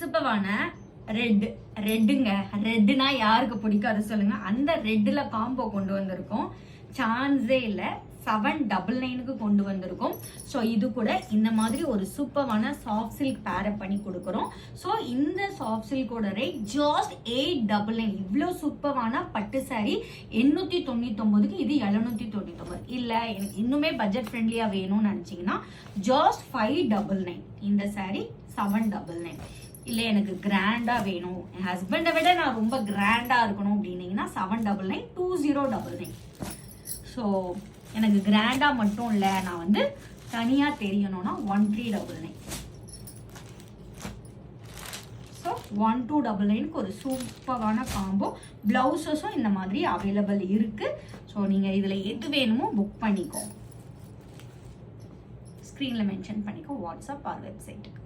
சூப்பரான ரெட்டுங்க. ரெட்டுனா யாருக்கு பிடிக்காது சொல்லுங்க. அந்த ரெட்டுல காம்போ கொண்டு வந்திருக்கோம். சான்ஸே இல்லை. 799க்கு கொண்டு வந்திருக்கோம். ஸோ இது கூட இந்த மாதிரி ஒரு சூப்பரான சாஃப்ட் சில்க் பேரப் பண்ணி கொடுக்குறோம். ஸோ இந்த சாஃப்ட் சில்கோட ரேட் ஜாஸ்ட் 899. இவ்வளோ சூப்பரான பட்டு சாரி 899க்கு இது 799. இல்லை எனக்கு இன்னுமே பட்ஜெட் ஃப்ரெண்ட்லியாக வேணும்னு நினச்சிங்கன்னா ஜாஸ்ட் 599. இந்த சாரி 799. இல்லை எனக்கு கிராண்டா வேணும், என் ஹஸ்பண்டை விட நான் ரொம்ப கிராண்டா இருக்கணும் அப்படின்னீங்கன்னா 799, 2099. ஸோ எனக்கு கிராண்டா மட்டும் இல்லை, நான் வந்து தனியா தெரியணும்னா 1399. ஸோ 1299க்கு ஒரு சூப்பரான காம்போ. பிளவுசஸும் இந்த மாதிரி அவைலபிள் இருக்கு. ஸோ நீங்க இதுல எது வேணுமோ புக் பண்ணிக்கோ. ஸ்க்ரீன்ல மென்ஷன் பண்ணிக்கோ, வாட்ஸ்அப் ஆர் வெப்சைட்டுக்கு.